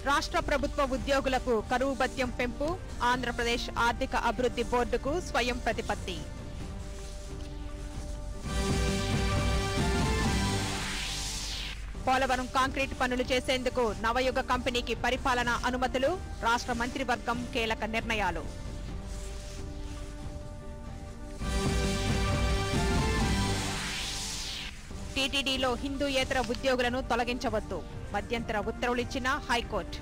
రాష్ట్ర ప్రభుత్వ ఉద్యోగులకు కరువు భత్యం పెంపు, ఆంధ్రప్రదేశ్ ఆర్థిక అభివృద్ధి బోర్డుకు స్వయం ప్రతిపత్తి. పోలవరం కాంక్రీట్ పనులు చేసేందుకు నవయుగ కంపెనీకి పరిపాలనా అనుమతులు, రాష్ట్ర మంత్రివర్గం కీలక నిర్ణయాలు. టీటీడీలో హిందూయేతర ఉద్యోగులను తొలగించవద్దు, మధ్యంతర ఉత్తర్వులిచ్చిన హైకోర్టు.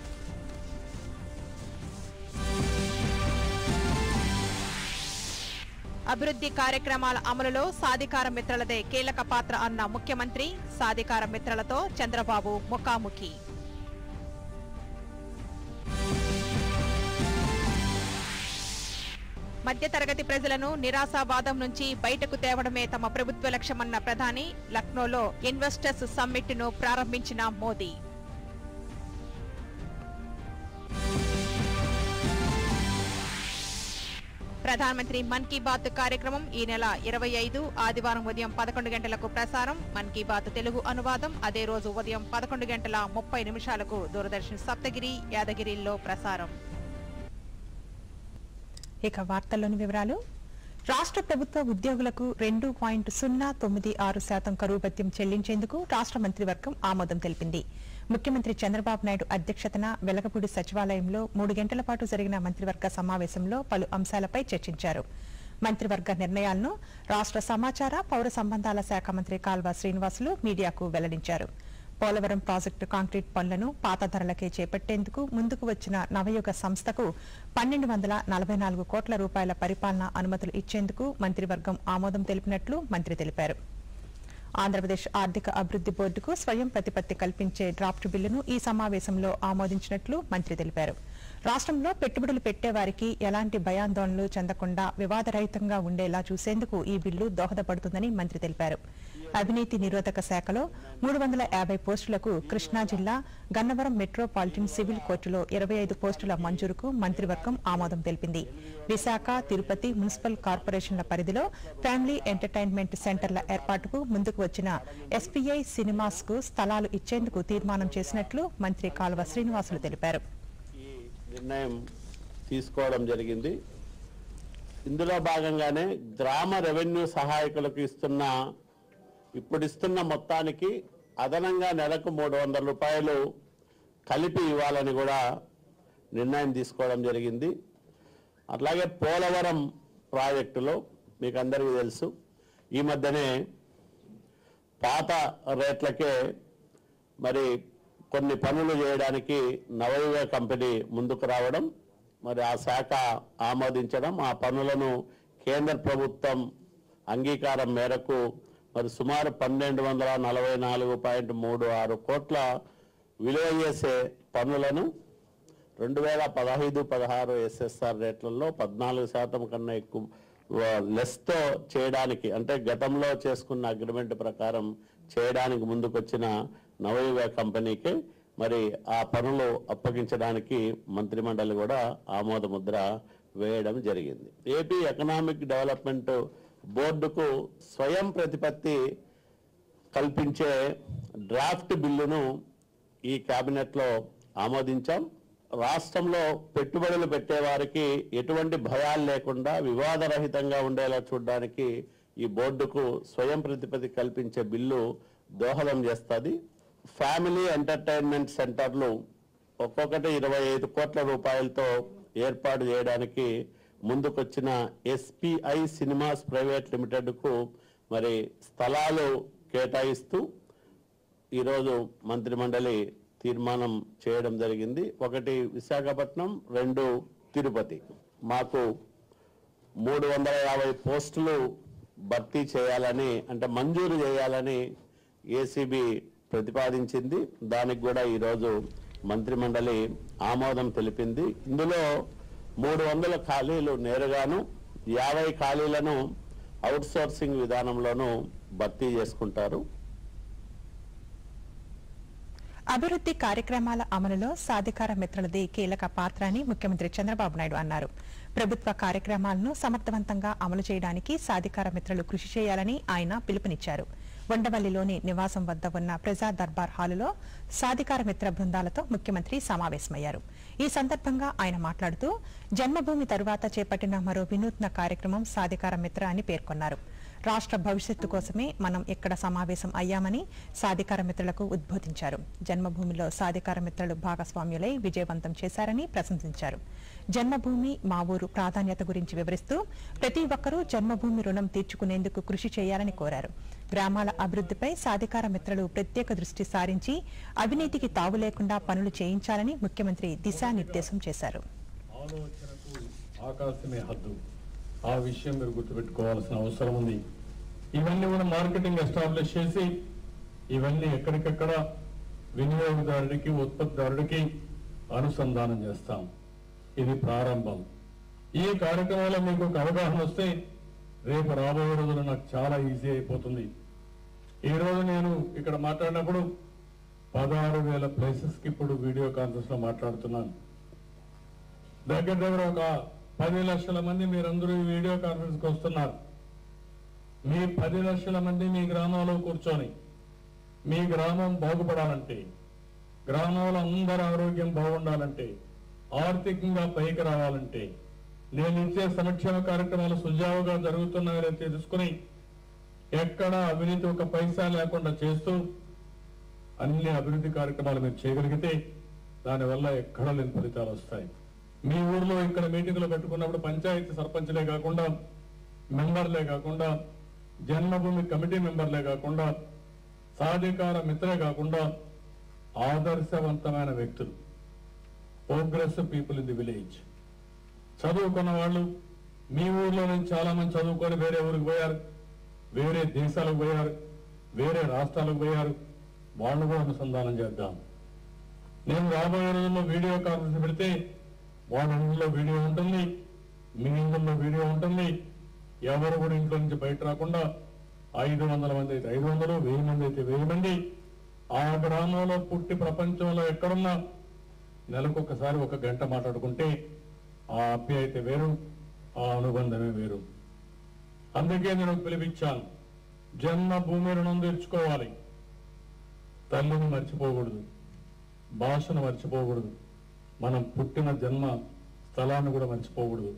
అభివృద్ధి కార్యక్రమాల అమలులో సాధికార మిత్రలదే కీలక పాత్ర అన్న ముఖ్యమంత్రి, సాధికార మిత్రలతో చంద్రబాబు ముఖాముఖి. మధ్యతరగతి ప్రజలను నిరాశావాదం నుంచి బయటకు తేవడమే తమ ప్రభుత్వ లక్ష్యమన్న ప్రధాని, లక్నోలో ఇన్వెస్టర్స్ సమ్మిట్ ను ప్రారంభించిన మోదీ. ప్రధానమంత్రి మన్ కీ బాత్ కార్యక్రమం ఈ నెల 25 ఆదివారం ఉదయం 11 గంటలకు ప్రసారం. మన్ కీ బాత్ తెలుగు అనువాదం అదే రోజు ఉదయం 11:30 దూరదర్శన్ సప్తగిరి, యాదగిరిలో ప్రసారం. ఇక వార్తల్లోని వివరాలు. రాష్ట్ర ప్రభుత్వ ఉద్యోగులకు 2.096% కరువు భత్యం చెల్లించేందుకు రాష్ట్ర మంత్రివర్గం ఆమోదం తెలిపింది. ముఖ్యమంత్రి చంద్రబాబు నాయుడు అధ్యక్షతన వెలగపూడి సచివాలయంలో 3 గంటల పాటు జరిగిన మంత్రివర్గ సమావేశంలో పలు అంశాలపై చర్చించారు. మంత్రివర్గ నిర్ణయాలను రాష్ట్ర సమాచార పౌర సంబంధాల శాఖ మంత్రి కాల్వ శ్రీనివాసులు మీడియాకు వెల్లడించారు. పోలవరం ప్రాజెక్టు కాంక్రీట్ పనులను పాత ధరలకే చేపట్టేందుకు ముందుకు వచ్చిన నవయుగ సంస్థకు 1244 కోట్ల రూపాయల పరిపాలనా అనుమతులు ఇచ్చేందుకు మంత్రివర్గం ఆమోదం తెలిపినట్లు మంత్రి తెలిపారు. ఆంధ్రప్రదేశ్ ఆర్థిక అభివృద్ధి బోర్డుకు స్వయం ప్రతిపత్తి కల్పించే డ్రాఫ్ట్ బిల్లును ఈ సమావేశంలో ఆమోదించినట్లు మంత్రి తెలిపారు. రాష్ట్రంలో పెట్టుబడులు పెట్టేవారికి ఎలాంటి భయాందోళనలు చెందకుండా వివాదరహితంగా ఉండేలా చూసేందుకు ఈ బిల్లు దోహదపడుతుందని మంత్రి తెలిపారు. అవినీతి నిరోధక శాఖలో 350 పోస్టులకు కృష్ణా జిల్లా గన్నవరం మెట్రోపాలిటన్ సివిల్ కోర్టులో 25 పోస్టుల మంజూరుకు మంత్రివర్గం ఆమోదం తెలిపింది. విశాఖ, తిరుపతి మున్సిపల్ కార్పొరేషన్ల పరిధిలో ఫ్యామిలీ ఎంటర్టైన్మెంట్ సెంటర్ల ఏర్పాటుకు ముందుకు వచ్చిన ఎస్పీఐ సినిమాస్ కు స్థలాలు ఇచ్చేందుకు తీర్మానం చేసినట్లు మంత్రి కాల్వ శ్రీనివాసులు తెలిపారు. నిర్ణయం తీసుకోవడం జరిగింది. ఇందులో భాగంగానే గ్రామ రెవెన్యూ సహాయకులకు ఇస్తున్న మొత్తానికి అదనంగా నెలకు 300 రూపాయలు కలిపి ఇవ్వాలని కూడా నిర్ణయం తీసుకోవడం జరిగింది. అట్లాగే పోలవరం ప్రాజెక్టులో మీకు అందరికీ తెలుసు, ఈ మధ్యనే పాత రేట్లకే మరి కొన్ని పనులు చేయడానికి నవయుగ కంపెనీ ముందుకు రావడం, మరి ఆ శాఖ ఆమోదించడం, ఆ పనులను కేంద్ర ప్రభుత్వం అంగీకారం మేరకు మరి సుమారు 1244.36 కోట్ల విలువ చేసే పనులను 2015-16 ఎస్ఎస్ఆర్ రేట్లలో 14% కన్నా ఎక్కువ లెస్తో చేయడానికి, అంటే గతంలో చేసుకున్న అగ్రిమెంట్ ప్రకారం చేయడానికి ముందుకొచ్చిన నవయుగ కంపెనీకి మరి ఆ పనులు అప్పగించడానికి మంత్రిమండలి కూడా ఆమోద ముద్ర వేయడం జరిగింది. ఏపీ ఎకనామిక్ డెవలప్మెంట్ బోర్డుకు స్వయం ప్రతిపత్తి కల్పించే డ్రాఫ్ట్ బిల్లును ఈ కేబినెట్లో ఆమోదించాం. రాష్ట్రంలో పెట్టుబడులు పెట్టేవారికి ఎటువంటి భయాలు లేకుండా వివాదరహితంగా ఉండేలా చూడడానికి ఈ బోర్డుకు స్వయం ప్రతిపత్తి కల్పించే బిల్లు దోహదం చేస్తుంది. ఫ్యామిలీ ఎంటర్టైన్మెంట్ సెంటర్లు ఒక్కొక్కటి 25 కోట్ల రూపాయలతో ఏర్పాటు చేయడానికి ముందుకొచ్చిన ఎస్పీఐ సినిమాస్ ప్రైవేట్ లిమిటెడ్కు మరి స్థలాలు కేటాయిస్తూ ఈరోజు మంత్రిమండలి తీర్మానం చేయడం జరిగింది. 1 విశాఖపట్నం, 2 తిరుపతి. మాకు 350 పోస్టులు భర్తీ చేయాలని, అంటే మంజూరు చేయాలని ఏసీబీ ప్రతిపాదించింది. దానికి కూడా ఈరోజు మంత్రిమండలి ఆమోదం తెలిపింది. ఇందులో 300 ఖాళీలు నేరుగాను, 50 ఖాళీలను అవుట్సోర్సింగ్ విధానంలోనూ భర్తీ చేసుకుంటారు. అభివృద్ధి కార్యక్రమాల అమలులో సాధికార మిత్రులది కీలక పాత్ర అని ముఖ్యమంత్రి చంద్రబాబు నాయుడు అన్నారు. ప్రభుత్వ కార్యక్రమాలను సమర్థవంతంగా అమలు చేయడానికి సాధికార మిత్రులు కృషి చేయాలని ఆయన పిలుపునిచ్చారు. వండవల్లిలోని నివాసం వద్ద ఉన్న ప్రజా దర్బార్ హాలులో సాధికార మిత్ర బృందాలతో ముఖ్యమంత్రి సమావేశమయ్యారు. ఈ సందర్భంగా ఆయన మాట్లాడుతూ జన్మభూమి తరువాత చేపట్టిన మరో వినూత్న కార్యక్రమం సాధికార మిత్ర అని పేర్కొన్నారు. రాష్ట్ర భవిష్యత్తు కోసమే మనం ఇక్కడ సమావేశం అయ్యామని సాధికార మిత్రులకు ఉద్బోధించారు. జన్మభూమిలో సాధికార మిత్రులు భాగస్వామ్యులై విజయవంతం చేశారని ప్రశంసించారు. జన్మభూమి మా ఊరు ప్రాధాన్యత గురించి వివరిస్తూ ప్రతి ఒక్కరూ జన్మభూమి రుణం తీర్చుకునేందుకు కృషి చేయాలని కోరారు. గ్రామాల అభివృద్ధిపై సాధికార మిత్రులు ప్రత్యేక దృష్టి సారించి అవినీతికి తావు లేకుండా పనులు చేయించాలని ముఖ్యమంత్రి దిశానిర్దేశం చేశారు. ఆ విషయం మీరు గుర్తుపెట్టుకోవాల్సిన అవసరం ఉంది. ఇవన్నీ కూడా మార్కెటింగ్ ఎస్టాబ్లిష్ చేసి ఇవన్నీ ఎక్కడికెక్కడ వినియోగదారుడికి ఉత్పత్తిదారుడికి అనుసంధానం చేస్తాం. ఇది ప్రారంభం. ఈ కార్యక్రమంలో మీకు ఒక అవగాహన వస్తే రేపు రాబోయే రోజులు నాకు చాలా ఈజీ అయిపోతుంది. ఈ రోజు నేను ఇక్కడ మాట్లాడినప్పుడు 16,000 ప్లేసెస్కి ఇప్పుడు వీడియో కాన్ఫరెన్స్ లో మాట్లాడుతున్నాను. దగ్గర ఒక 10 లక్షల మంది మీరందరూ ఈ వీడియో కాన్ఫరెన్స్ కి వస్తున్నారు. మీ 10 లక్షల మంది మీ గ్రామంలో కూర్చొని మీ గ్రామం బాగుపడాలంటే, గ్రామంలో అందరి ఆరోగ్యం బాగుండాలంటే, ఆర్థికంగా పైకి రావాలంటే, నేను ఇచ్చే సంక్షేమ కార్యక్రమాలు సుజావుగా జరుగుతున్నాయో తెలుసుకుని ఎక్కడ అవినీతి ఒక పైసా లేకుండా చేస్తూ అన్ని అభివృద్ధి కార్యక్రమాలు మీరు చేయగలిగితే దానివల్ల ఎక్కడ లేని ఫలితాలు వస్తాయి. మీ ఊర్లో ఇక్కడ మీటింగులు పెట్టుకున్నప్పుడు పంచాయతీ సర్పంచ్లే కాకుండా, మెంబర్లే కాకుండా, జన్మభూమి కమిటీ మెంబర్లే కాకుండా, సాధికార మిత్రే కాకుండా ఆదర్శవంతమైన వ్యక్తులు, progressive people in the village, చదువుకున్న వాళ్ళు మీ ఊర్లో నుంచి చాలా మంది చదువుకొని వేరే ఊరికి పోయారు, వేరే దేశాలకు పోయారు, వేరే రాష్ట్రాలకు పోయారు. వాళ్ళు కూడా అనుసంధానం చేద్దాం. నేను రాబోయే రోజుల్లో వీడియో కాన్ఫరెన్స్ పెడితే వాళ్ళ ఇంట్లో వీడియో ఉంటుంది, మీ ఇంట్లో వీడియో ఉంటుంది. ఎవరు కూడా ఇంట్లో నుంచి బయట రాకుండా 500 మంది అయితే 500, 1000 మంది అయితే 1000 మంది ఆ గ్రామంలో పుట్టి ప్రపంచంలో ఎక్కడున్నా నెలకొకసారి 1 గంట మాట్లాడుకుంటే ఆ ఆప్యాయత వేరు, ఆ అనుబంధమే వేరు. అందుకే నేను పిలిపించాను. జన్మభూమి రుణం తీర్చుకోవాలి. తల్లిని మర్చిపోకూడదు, భాషను మర్చిపోకూడదు, మనం పుట్టిన జన్మ స్థలాన్ని కూడా మర్చిపోకూడదు.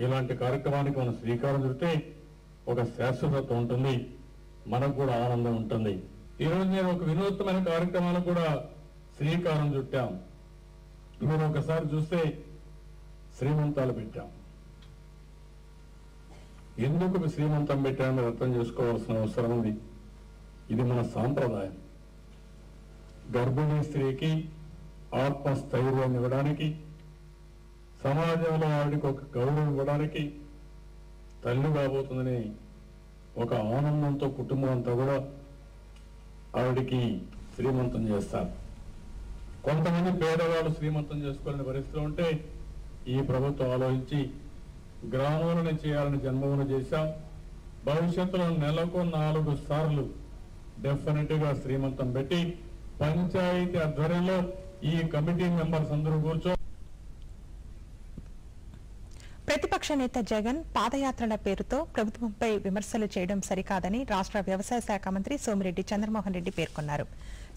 ఇలాంటి కార్యక్రమానికి మనం శ్రీకారం చుడితే ఒక శాశ్వతత్వం ఉంటుంది, మనకు కూడా ఆనందం ఉంటుంది. ఈరోజు నేను ఒక వినూత్నమైన కార్యక్రమాలకు కూడా శ్రీకారం చుట్టాం. మీరు ఒకసారి చూస్తే శ్రీమంతాలు పెట్టాం. ఎందుకు శ్రీమంతం పెట్టామని మీరు అర్థం చేసుకోవాల్సిన అవసరం ఉంది. ఇది మన సాంప్రదాయం. గర్భిణీ స్త్రీకి ఆత్మస్థైర్యాన్ని ఇవ్వడానికి, సమాజంలో ఆవిడికి ఒక గౌరవం ఇవ్వడానికి, తల్లి కాబోతుందని ఒక ఆనందంతో కుటుంబం అంతా కూడా ఆవిడికి శ్రీమంతం చేస్తారు. కొంతమంది పేదవాళ్ళు శ్రీమంతం చేసుకోవాలని పరిస్థితిలో ఉంటే ఈ ప్రభుత్వం ఆలోచించి గ్రామాలను చేయాలని జన్మభూమి చేశాం. భవిష్యత్తులో నెలకు 4 సార్లు డెఫినెట్ గా శ్రీమంతం పెట్టి పంచాయతీ ఆధ్వర్యంలో ఈ కమిటీ మెంబర్స్ అందరూ కూర్చో. ప్రతిపక్ష నేత జగన్ పాదయాత్రల పేరుతో ప్రభుత్వంపై విమర్శలు చేయడం సరికాదని రాష్ట్ర వ్యవసాయ శాఖ మంత్రి సోమిరెడ్డి చంద్రమోహన్ రెడ్డి పేర్కొన్నారు.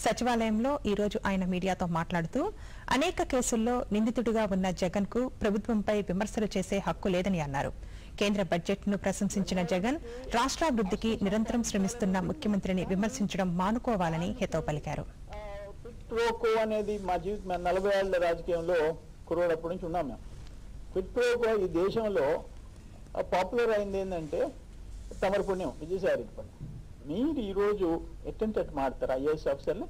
సచివాలయంలో ఈ రోజు ఆయన మీడియాతో మాట్లాడుతూ అనేక కేసుల్లో నిందితుడిగా ఉన్న జగన్ కు ప్రభుత్వంపై విమర్శలు చేసే హక్కు లేదని అన్నారు. కేంద్ర బడ్జెట్ ను ప్రశంసించిన జగన్ రాష్ట్రాభివృద్ధికి నిరంతరం శ్రమిస్తున్న ముఖ్యమంత్రిని విమర్శించడం మానుకోవాలని హితవు పలికారు. ప్రోకో అనేది మా జీవితం 40 ఏళ్ల రాజకీయంలో కురవడప్పటి నుంచి ఉన్నాం మేము. క్విట్ ప్రోకో ఈ దేశంలో పాపులర్ అయింది ఏంటంటే తమరి పుణ్యం, విజయసాయి రెడ్డి పుణ్యం. మీరు ఈరోజు ఎట్టంటే మాడతారు ఐఏఎస్ ఆఫీసర్ని.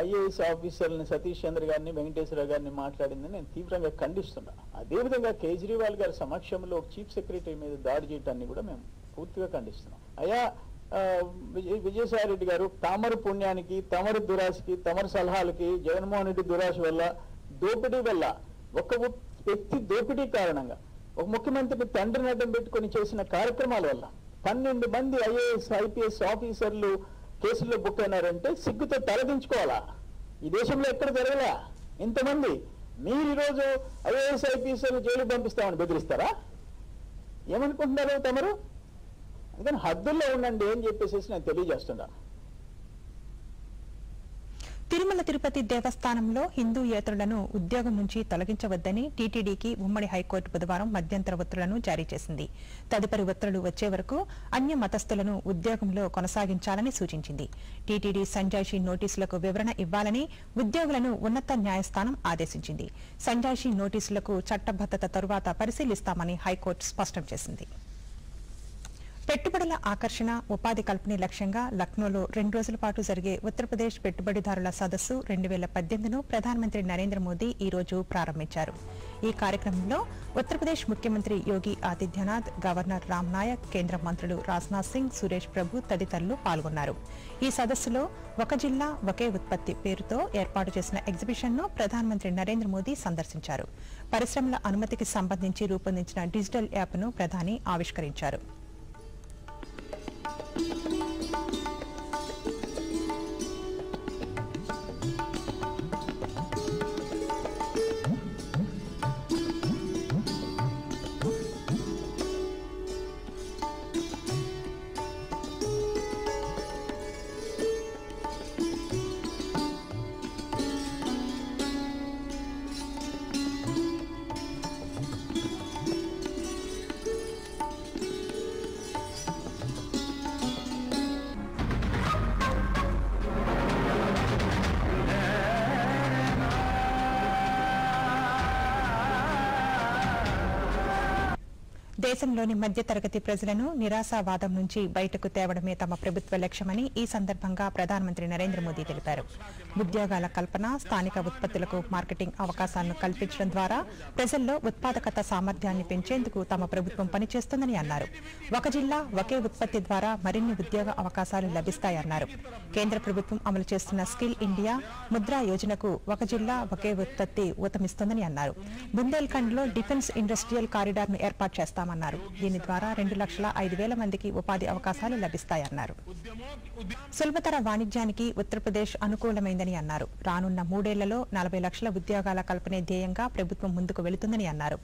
ఐఏఎస్ ఆఫీసర్ని సతీష్ చంద్ర గారిని, వెంకటేశ్వర గారిని మాట్లాడిందని నేను తీవ్రంగా ఖండిస్తున్నా. అదేవిధంగా కేజ్రీవాల్ గారి సమక్షంలో చీఫ్ సెక్రటరీ మీద దాడి చేయటాన్ని కూడా మేము పూర్తిగా ఖండిస్తున్నాం. అయ్యా విజయసాయి రెడ్డి గారు తమరు పుణ్యానికి, తమరు దురాశకి, తమరు సలహాలకి, జగన్మోహన్ రెడ్డి దురాశ వల్ల, దోపిడీ వల్ల, ఒక వ్యక్తి దోపిడీ కారణంగా ఒక ముఖ్యమంత్రిని తండ్రిని అడ్డం పెట్టుకుని చేసిన కార్యక్రమాల వల్ల 12 మంది ఐఏఎస్ ఐపీఎస్ ఆఫీసర్లు కేసుల్లో బుక్ అయినారంటే సిగ్గుతో తలదించుకోవాలా? ఈ దేశంలో ఎక్కడ జరగలా ఇంతమంది. మీరు ఈరోజు ఐఏఎస్ ఐపీఎస్లు జైలు పంపిస్తామని బెదిరిస్తారా? ఏమనుకుంటున్నారు తమరు? అందుకని హద్దుల్లో ఉండండి అని చెప్పేసి నేను తెలియజేస్తున్నాను. తిరుమల తిరుపతి దేవస్థానంలో హిందూయేతరులను ఉద్యోగం నుంచి తొలగించవద్దని టీటీడీకి ఉమ్మడి హైకోర్టు బుధవారం మధ్యంతర ఉత్తర్వులను జారీ చేసింది. తదుపరి ఉత్తర్వులు వచ్చే వరకు అన్య మతస్థులను ఉద్యోగంలో కొనసాగించాలని సూచించింది. టీటీడీ సంజాయిషీ నోటీసులకు వివరణ ఇవ్వాలని ఉద్యోగులను ఉన్నత న్యాయస్థానం ఆదేశించింది. సంజాయిషీ నోటీసులకు చట్టబద్దత తరువాత పరిశీలిస్తామని హైకోర్టు స్పష్టం చేసింది. పెట్టుబడుల ఆకర్షణ, ఉపాధి కల్పనే లక్ష్యంగా లక్నోలో 2 రోజుల పాటు జరిగే ఉత్తరప్రదేశ్ పెట్టుబడిదారుల సదస్సు 2018ను ప్రధానమంత్రి నరేంద్ర మోదీ ఈ రోజు ప్రారంభించారు. ఈ కార్యక్రమంలో ఉత్తరప్రదేశ్ ముఖ్యమంత్రి యోగి ఆదిత్యనాథ్, గవర్నర్ రామ్ నాయక్, కేంద్ర మంత్రులు రాజ్నాథ్ సింగ్, సురేష్ ప్రభు తదితరులు పాల్గొన్నారు. ఈ సదస్సులో ఒక జిల్లా ఒకే ఉత్పత్తి పేరుతో ఏర్పాటు చేసిన ఎగ్జిబిషన్ను ప్రధానమంత్రి నరేంద్ర మోదీ సందర్శించారు. పరిశ్రమల అనుమతికి సంబంధించి రూపొందించిన డిజిటల్ యాప్ను ప్రధాని ఆవిష్కరించారు. దేశంలోని మధ్యతరగతి ప్రజలను నిరాశావాదం నుంచి బయటకు తేవడమే తమ ప్రభుత్వ లక్ష్యమని ఈ సందర్భంగా ప్రధానమంత్రి నరేంద్ర మోదీ తెలిపారు. ఉద్యోగాల కల్పన, స్థానిక ఉత్పత్తులకు మార్కెటింగ్ అవకాశాలను కల్పించడం ద్వారా ప్రజల్లో ఉత్పాదకత సామర్థ్యాన్ని పెంచేందుకు తమ ప్రభుత్వం పనిచేస్తుందని అన్నారు. ఒక జిల్లా ఒకే ఉత్పత్తి ద్వారా మరిన్ని ఉద్యోగ అవకాశాలు లభిస్తాయన్నారు. కేంద్ర ప్రభుత్వం అమలు చేస్తున్న స్కిల్ ఇండియా, ముద్రా యోజనకు ఒక జిల్లా ఒకే ఉత్పత్తి ఊతమిస్తోందని అన్నారు. బుందేల్ఖండ్లో డిఫెన్స్ ఇండస్ట్రియల్ కారిడార్ను ఏర్పాటు చేస్తామన్నారు. దీని ద్వారా 2,05,000 మందికి ఉపాధి అవకాశాలు లభిస్తాయన్నారు. సులభతర వాణిజ్యానికి ఉత్తరప్రదేశ్ అనుకూలమైందని అన్నారు. రానున్న 3 ఏళ్లలో 40 లక్షల ఉద్యోగాల కల్పనే ధ్యేయంగా ప్రభుత్వం ముందుకు వెళుతుందని అన్నారు.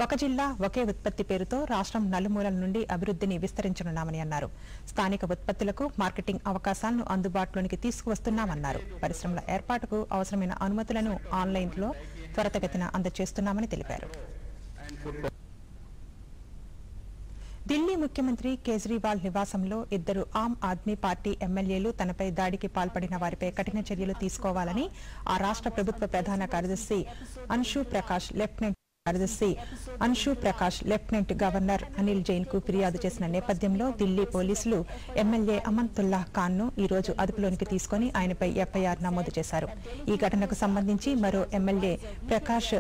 ఒక జిల్లా ఒకే ఉత్పత్తి పేరుతో రాష్ట్రం నలుమూలల నుండి అభివృద్ధిని విస్తరించనున్నామని అన్నారు. స్థానిక ఉత్పత్తులకు మార్కెటింగ్ అవకాశాలను అందుబాటులోనికి తీసుకువస్తున్నామన్నారు. పరిశ్రమల ఏర్పాటుకు అవసరమైన అనుమతులను ఆన్లైన్లో త్వరితగతిన అందజేస్తున్నామని తెలిపారు. ఢిల్లీ ముఖ్యమంత్రి కేజ్రీవాల్ నివాసంలో 2 ఆమ్ ఆద్మీ పార్టీ ఎమ్మెల్యేలు తనపై దాడికి పాల్పడిన వారిపై కఠిన చర్యలు తీసుకోవాలని ఆ రాష్ట్ర ప్రభుత్వ ప్రధాన కార్యదర్శి అన్షు ప్రకాష్ లెఫ్టినెంట్ గవర్నర్ అనిల్ జైన్ కు ఫిర్యాదు చేసిన నేపథ్యంలో ఢిల్లీ పోలీసులు ఎమ్మెల్యే అమన్తుల్లా ఖాన్ ను ఈ రోజు అదుపులోనికి తీసుకుని ఆయనపై ఎఫ్ఐఆర్ నమోదు చేశారు. ఈ ఘటనకు సంబంధించి మరో ఎమ్మెల్యే ప్రకాష్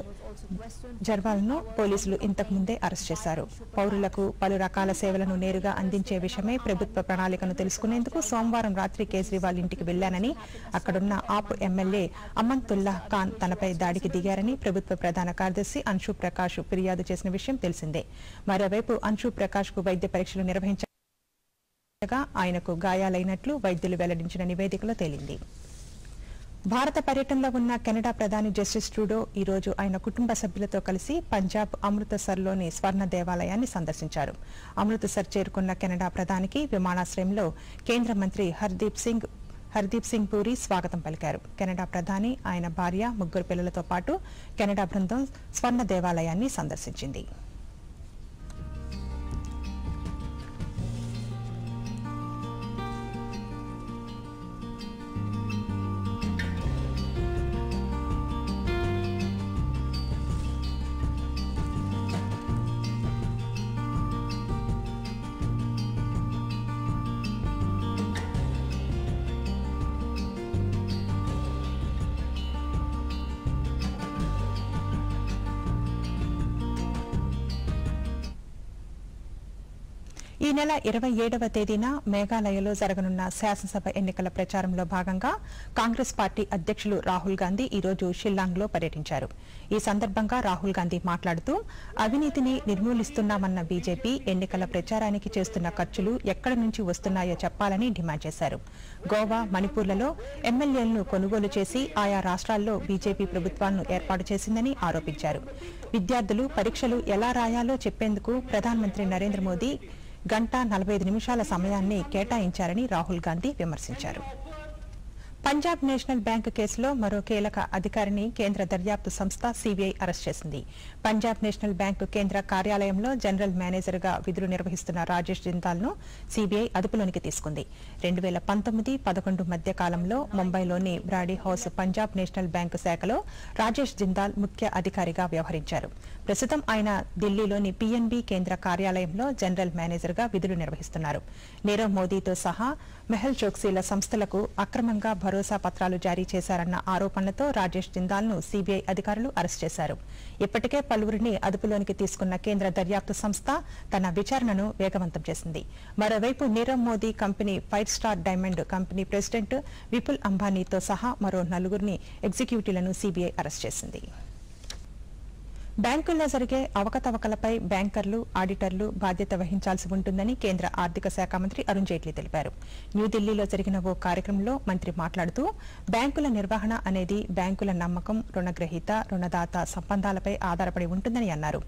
జర్వాల్ ను పోలీసులు ఇంతకు ముందే అరెస్ట్ చేశారు. పౌరులకు పలు రకాల సేవలను నేరుగా అందించే విషయమై ప్రభుత్వ ప్రణాళికను తెలుసుకునేందుకు సోమవారం రాత్రి కేజ్రీవాల్ ఇంటికి వెళ్లానని, అక్కడున్న ఆప్ ఎమ్మెల్యే అమన్తుల్లా ఖాన్ తనపై దాడికి దిగారని ప్రభుత్వ ప్రధాన కార్యదర్శి అన్షు ప్రకాష్ ఫిర్యాదు చేసిన విషయం తెలిసిందే. మరోవైపు అన్షు ప్రకాష్ కు వైద్య పరీక్షలు నిర్వహించగా ఆయనకు గాయాలైనట్లు వైద్యులు వెల్లడించిన నివేదికలో తేలింది. భారత పర్యటనలో ఉన్న కెనడా ప్రధాని జస్టిస్ ట్రూడో ఈ రోజు ఆయన కుటుంబ సభ్యులతో కలిసి పంజాబ్ అమృతసర్లోని స్వర్ణ దేవాలయాన్ని సందర్శించారు. అమృతసర్ చేరుకున్న కెనడా ప్రధానికి విమానాశ్రయంలో కేంద్ర మంత్రి హర్దీప్ సింగ్ పూరి స్వాగతం పలికారు. కెనడా ప్రధాని, ఆయన భార్య, 3 పిల్లలతో పాటు కెనడా బృందం స్వర్ణ దేవాలయాన్ని సందర్శించింది. ఈ నెల 27వ తేదీన మేఘాలయలో జరగనున్న శాసనసభ ఎన్నికల ప్రచారంలో భాగంగా కాంగ్రెస్ పార్టీ అధ్యక్షులు రాహుల్ గాంధీ ఈ రోజు షిల్లాంగ్లో పర్యటించారు. ఈ సందర్భంగా రాహుల్ గాంధీ మాట్లాడుతూ అవినీతిని నిర్మూలిస్తున్నామన్న బీజేపీ ఎన్నికల ప్రచారానికి చేస్తున్న ఖర్చులు ఎక్కడి నుంచి వస్తున్నాయో చెప్పాలని డిమాండ్ చేశారు. గోవా, మణిపూర్లలో ఎమ్మెల్యేలను కొనుగోలు చేసి ఆయా రాష్ట్రాల్లో బీజేపీ ప్రభుత్వాలను ఏర్పాటు చేసిందని ఆరోపించారు. విద్యార్థులు పరీక్షలు ఎలా రాయాలో చెప్పేందుకు ప్రధానమంత్రి నరేంద్ర మోదీ 1 గంట 45 నిమిషాల సమయాన్ని కేటాయించారని రాహుల్ గాంధీ విమర్శించారు. పంజాబ్ నేషనల్ బ్యాంక్ కేసులో మరో కీలక అధికారిని కేంద్ర దర్యాప్తు సంస్థ సిబిఐ అరెస్ట్ చేసింది. పంజాబ్ నేషనల్ బ్యాంకు కేంద్ర కార్యాలయంలో జనరల్ మేనేజర్గా విధులు నిర్వహిస్తున్న రాజేష్ జిందాల్ను సిబిఐ అదుపులోనికి తీసుకుంది. 2019-11 మధ్య కాలంలో ముంబైలోని Brady house Punjab national bank శాఖలో రాజేష్ జిందాల్ ముఖ్య అధికారిగా వ్యవహరించారు. ప్రస్తుతం ఆయన ఢిల్లీలోని పిఎన్బి కేంద్ర కార్యాలయంలో జనరల్ మేనేజర్గా విధులు నిర్వహిస్తున్నారు. నీరవ్ మోదీతో సహా మెహుల్ చోక్సీల సంస్థలకు అక్రమంగా భరోసా పత్రాలు జారీ చేశారన్న ఆరోపణలతో రాజేష్ జిందాల్ను సిబిఐ అధికారులు అరెస్ట్ చేశారు. ఇప్పటికే పలువురిని అదుపులోనికి తీసుకున్న కేంద్ర దర్యాప్తు సంస్థ తన విచారణను వేగవంతం చేసింది. మరోవైపు Nirav Modi company 5 star diamond company president Vipul అంబానీతో సహా మరో 4 ఎగ్జిక్యూటివ్లను సిబిఐ అరెస్ట్ చేసింది. బ్యాంకుల్లో జరిగే అవకతవకలపై బ్యాంకర్లు, ఆడిటర్లు బాధ్యత వహించాల్సి ఉంటుందని కేంద్ర ఆర్థిక శాఖ మంత్రి అరుణ్ జైట్లీ తెలిపారు. న్యూఢిల్లీలో జరిగిన ఓ కార్యక్రమంలో మంత్రి మాట్లాడుతూ బ్యాంకుల నిర్వహణ అనేది బ్యాంకుల నమ్మకం, రుణగ్రహీత, రుణదాత సంబంధాలపై ఆధారపడి ఉంటుందని అన్నారు.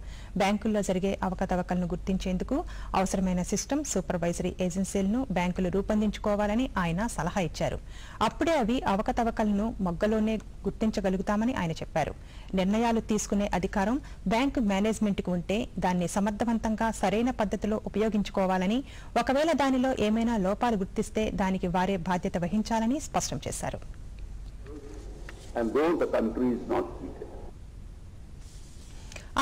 బ్యాంకుల్లో జరిగే అవకతవకలను గుర్తించేందుకు అవసరమైన సిస్టమ్, సూపర్వైజరీ ఏజెన్సీలను బ్యాంకులు రూపొందించుకోవాలని ఆయన సలహా ఇచ్చారు. అప్పుడే అవి అవకతవకలను మొగ్గలోనే గుర్తించగలుగుతామని ఆయన చెప్పారు. నిర్ణయాలు తీసుకునే అధికారం బ్యాంకు మేనేజ్మెంట్ కు ఉంటే దాన్ని సమర్థవంతంగా సరైన పద్ధతిలో ఉపయోగించుకోవాలని, ఒకవేళ దానిలో ఏమైనా లోపాలు గుర్తిస్తే దానికి వారే బాధ్యత వహించాలని స్పష్టం చేశారు.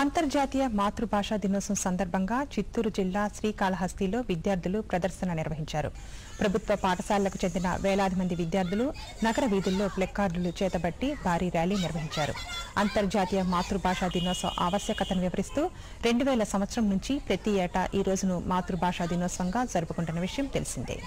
అంతర్జాతీయ మాతృభాషా దినోత్సవం సందర్భంగా చిత్తూరు జిల్లా శ్రీకాళహస్తిలో విద్యార్థులు ప్రదర్శన నిర్వహించారు. ప్రభుత్వ పాఠశాలలకు చెందిన వేలాది మంది విద్యార్థులు నగర వీధుల్లో ప్లెకార్డులు చేతబట్టి భారీ ర్యాలీ నిర్వహించారు. అంతర్జాతీయ మాతృభాషా దినోత్సవ ఆవశ్యకతను వివరిస్తూ 2000 సంవత్సరం నుంచి ప్రతి ఏటా ఈ రోజును మాతృభాషా దినోత్సవంగా జరుపుకుంటున్న విషయం తెలిసిందే.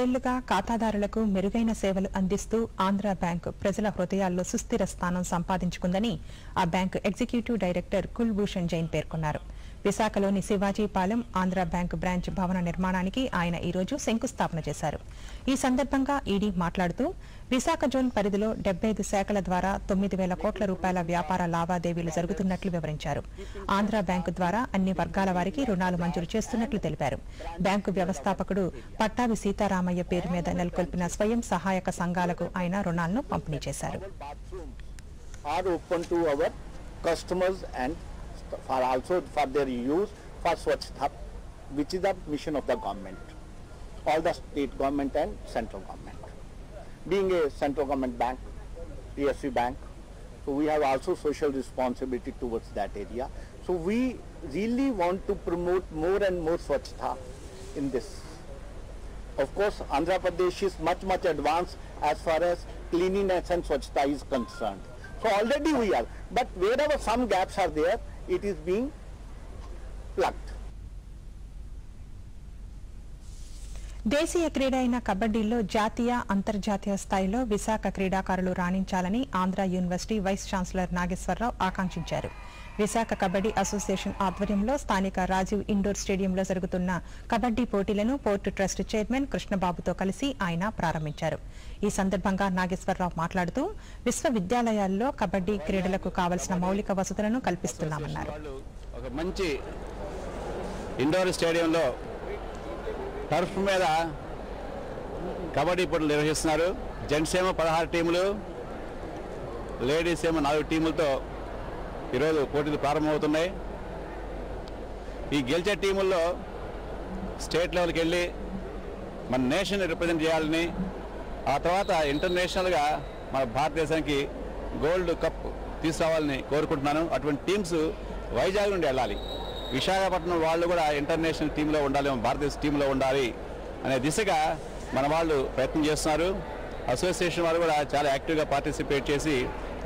ఏళ్లుగా ఖాతాదారులకు మెరుగైన సేవలు అందిస్తూ ఆంధ్ర బ్యాంకు ప్రజల హృదయాల్లో సుస్థిర స్థానం సంపాదించుకుందని ఆ bank executive director Kulbhushan Jain పేర్కొన్నారు. విశాఖలోని శివాజీపాలెం ఆంధ్ర బ్యాంకు బ్రాంచ్ భవన నిర్మాణానికి ఆయన ఈ రోజు శంకుస్థాపన చేశారు. ఈ సందర్భంగా ఈడీ మాట్లాడుతూ విశాఖ జోన్ పరిధిలో 75 శాఖల ద్వారా 9,000 కోట్ల రూపాయల వ్యాపార లావాదేవీలు జరుగుతున్నట్లు వివరించారు. ఆంధ్ర బ్యాంకు ద్వారా అన్ని వర్గాల వారికి రుణాలు మంజూరు చేస్తున్నట్లు తెలిపారు. బ్యాంకు వ్యవస్థాపకుడు పట్టాభి సీతారామయ్య పేరు మీద నెలకొల్పిన స్వయం సహాయక సంఘాలకు ఆయన రుణాలను పంపిణీ చేశారు. for also for their use for Swachhta, which is the mission of the government, all the state government and central government. Being a central government bank, PSU bank, so we have also social responsibility towards that area. So we really want to promote more and more Swachhta in this. Of course, Andhra Pradesh is much advanced as far as cleanliness and Swachhta is concerned. So already we are, but wherever some gaps are there, it is being plugged. దేశీయ క్రీడ అయిన కబడ్డీలో జాతీయ, అంతర్జాతీయ స్థాయిలో విశాఖ క్రీడాకారులు రాణించాలని Andhra university vice chancellor Nageswararao ఆకాంక్షించారు. విశాఖ కబడ్డీ అసోసియేషన్ ఆధ్వర్యంలో స్థానిక రాజీవ్ ఇండోర్ స్టేడియంలో జరుగుతున్న కబడ్డీ పోటీలను పోర్టు ట్రస్ట్ చైర్మన్ కృష్ణబాబుతో కలిసి ఆయన ప్రారంభించారు. ఈ సందర్భంగా నాగేశ్వరరావు మాట్లాడుతూ విశ్వవిద్యాలయాల్లో కబడ్డీ క్రీడలకు కావలసిన మౌలిక వసతులను కల్పిస్తున్నామన్నారు. ఒక మంచి ఇండోర్ స్టేడియంలో టర్ఫ్ మీద కబడ్డీ పోటీలు నిర్వహిస్తున్నారు. జెంట్స్ ఏమో 16 టీములు, లేడీస్ ఏమో 4 టీములతో ఈరోజు పోటీలు ప్రారంభమవుతున్నాయి. ఈ గెలిచే టీముల్లో స్టేట్ లెవెల్కి వెళ్ళి మన నేషన్ రిప్రజెంట్ చేయాలని, ఆ తర్వాత ఇంటర్నేషనల్గా మన భారతదేశానికి గోల్డ్ కప్ తీసుకురావాలని కోరుకుంటున్నాను. అటువంటి టీమ్స్ వైజాగ్ నుండి వెళ్ళాలి. విశాఖపట్నం వాళ్ళు కూడా ఇంటర్నేషనల్ టీంలో ఉండాలి, భారతదేశ టీంలో ఉండాలి అనే దిశగా మన వాళ్ళు ప్రయత్నం చేస్తున్నారు. అసోసియేషన్ వారు కూడా చాలా యాక్టివ్గా పార్టిసిపేట్ చేసి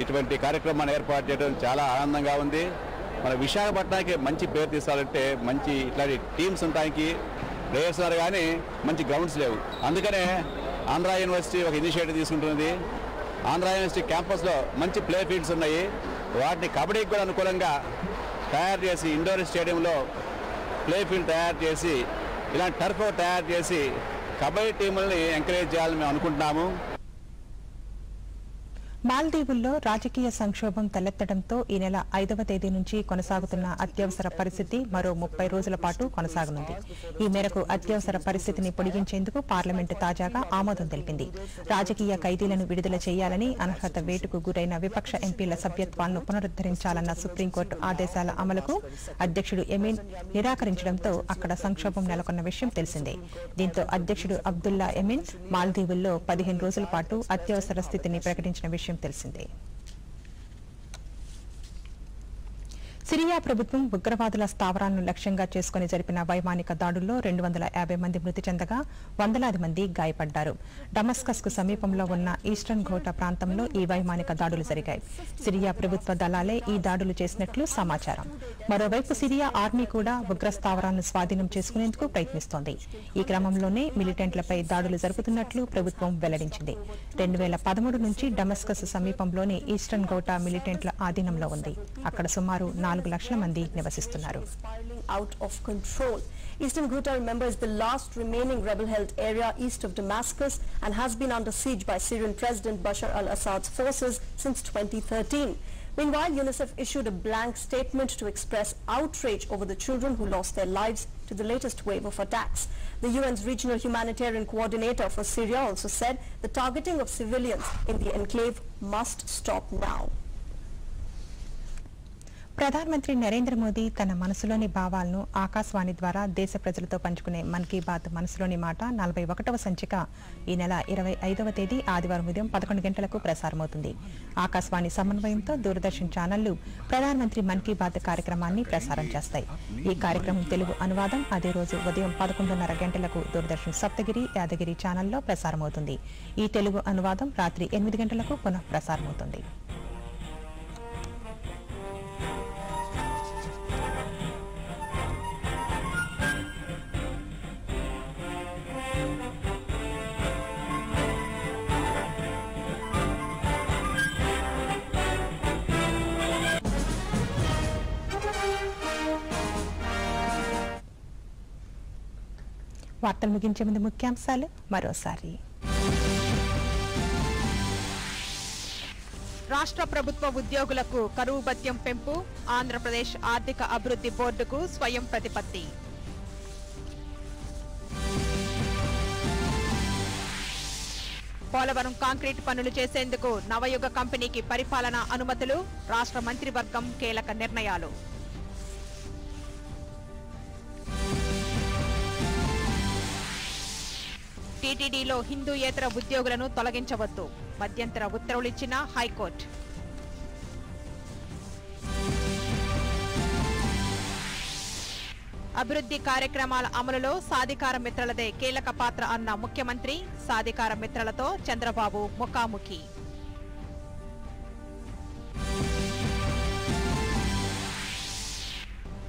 ఇటువంటి కార్యక్రమాన్ని ఏర్పాటు చేయడం చాలా ఆనందంగా ఉంది. మన విశాఖపట్నానికి మంచి పేరు తీసుకోవాలంటే మంచి ఇట్లాంటి టీమ్స్ ఉండడానికి ప్లేయర్స్ ఉన్నారు, కానీ మంచి గ్రౌండ్స్ లేవు. అందుకనే ఆంధ్ర యూనివర్సిటీ ఒక ఇనిషియేటివ్ తీసుకుంటున్నది. ఆంధ్ర యూనివర్సిటీ క్యాంపస్లో మంచి ప్లే ఫీల్డ్స్ ఉన్నాయి, వాటిని కబడ్డీకి కూడా అనుకూలంగా తయారు చేసి ఇండోర్ స్టేడియంలో ప్లే ఫీల్డ్ తయారు చేసి ఇలాంటి టర్ఫ్ తయారు చేసి కబడ్డీ టీముల్ని ఎంకరేజ్ చేయాలని మేము అనుకుంటున్నాము. మాల్దీవుల్లో రాజకీయ సంక్షోభం తలెత్తడంతో ఈ నెల 5వ తేదీ నుంచి కొనసాగుతున్న అత్యవసర పరిస్థితి మరో 30 రోజుల పాటు కొనసాగనుంది. ఈ మేరకు అత్యవసర పరిస్థితిని పొడిగించేందుకు పార్లమెంటు తాజాగా ఆమోదం తెలిపింది. రాజకీయ ఖైదీలను విడుదల చేయాలని, అనర్హత వేటుకు గురైన విపక్ష ఎంపీల సభ్యత్వాలను పునరుద్దరించాలన్న సుప్రీంకోర్టు ఆదేశాల అమలుకు అధ్యక్షుడు ఎమిన్ నిరాకరించడంతో అక్కడ సంక్షోభం నెలకొన్న విషయం తెలిసిందే. దీంతో అధ్యక్షుడు అబ్దుల్లా ఎమిన్ మాల్దీవుల్లో 15 రోజుల పాటు అత్యవసర స్థితిని ప్రకటించిన విషయం తెలిసిందే. సిరియా ప్రభుత్వం ఉగ్రవాదుల స్థావరాలను లక్ష్యంగా చేసుకుని జరిపిన వైమానిక దాడుల్లో 250 మంది మృతి చెందగా వందలాది మంది గాయపడ్డారు. డమస్కస్ కు సమీపంలో ఉన్న ఈస్టర్న్ ఘోటా ప్రాంతంలో ఈ వైమానిక దాడులు జరిగాయి. సిరియా ప్రభుత్వ దళాలే ఈ దాడులు చేసినట్లు సమాచారం. మరోవైపు సిరియా ఆర్మీ కూడా ఉగ్ర స్థావరాలను స్వాధీనం చేసుకునేందుకు ప్రయత్నిస్తోంది. ఈ క్రమంలోనే మిలిటెంట్లపై దాడులు జరుపుతున్నట్లు ప్రభుత్వం వెల్లడించింది. 2013 నుంచి డమస్కస్ సమీపంలోని ఈస్టర్న్ ఘోటా మిలిటెంట్ల ఆధీనంలో ఉంది. అక్కడ సుమారు 4 లక్షల మంది నివసిస్తున్నారు. Out of control. Eastern Ghouta, remember, is the last remaining rebel-held area east of Damascus and has been under siege by Syrian President Bashar al-Assad's forces since 2013. Meanwhile, UNICEF issued a blank statement to express outrage over the children who lost their lives to the latest wave of attacks. The UN's regional humanitarian coordinator for Syria also said the targeting of civilians in the enclave must stop now. ప్రధానమంత్రి నరేంద్ర మోదీ తన మనసులోని భావాలను ఆకాశవాణి ద్వారా దేశ ప్రజలతో పంచుకునే మన్ కీ బాత్ మనసులోని మాట 41వ సంచిక ఈ నెల 25వ తేదీ ఆదివారం ఉదయం 11 గంటలకు ప్రసారమవుతుంది. ఆకాశవాణి సమన్వయంతో దూరదర్శన్ ఛానళ్లు ప్రధానమంత్రి మన్ కీ బాత్ కార్యక్రమాన్ని ప్రసారం చేస్తాయి. ఈ కార్యక్రమం తెలుగు అనువాదం అదే రోజు ఉదయం 11:30 గంటలకు దూరదర్శన్ సప్తగిరి, యాదగిరి ఛానల్లో ప్రసారమవుతుంది. ఈ తెలుగు అనువాదం రాత్రి 8 గంటలకు పునః ప్రసారమవుతుంది. వార్తలు ముగించే ముందు ముఖ్యాంశాలు మరోసారి. రాష్ట్ర ప్రభుత్వ ఉద్యోగులకు కరువు భత్యం పెంపు, ఆంధ్రప్రదేశ్ ఆర్థిక అభివృద్ధి బోర్డుకు స్వయం ప్రతిపత్తి. పోలవరం కాంక్రీట్ పనులు చేసేందుకు నవయుగ కంపెనీకి పరిపాలనా అనుమతులు, రాష్ట్ర మంత్రివర్గం కీలక నిర్ణయాలు. టీటీడీలో హిందూయేతర ఉద్యోగులను తొలగించవద్దు, మధ్యంతర ఉత్తర్వులిచ్చిన హైకోర్టు. అభివృద్ధి కార్యక్రమాల అమలులో సాధికార మిత్రలదే కీలక పాత్ర అన్న ముఖ్యమంత్రి, సాధికార మిత్రలతో చంద్రబాబు ముఖాముఖి.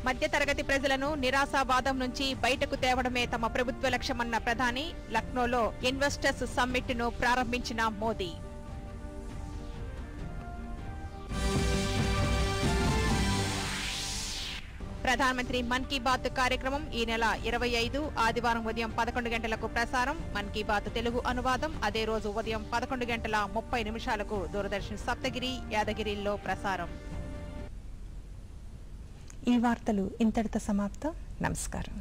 మధ్యతరగతి ప్రజలను నిరాశావాదం నుంచి బయటకు తేవడమే తమ ప్రభుత్వ లక్ష్యమన్న ప్రధాని, లక్నోలో ఇన్వెస్టర్స్ సమ్మిట్ ను ప్రారంభించిన మోదీ. ప్రధానమంత్రి మన్ కీ బాత్ కార్యక్రమం ఈ నెల 25 ఆదివారం ఉదయం 11 గంటలకు ప్రసారం. మన్ కీ బాత్ తెలుగు అనువాదం అదే రోజు ఉదయం 11:30 దూరదర్శన్ సప్తగిరి, యాదగిరిలో ప్రసారం. ఈ వార్తలు ఇంతటితో సమాప్తం. నమస్కారం.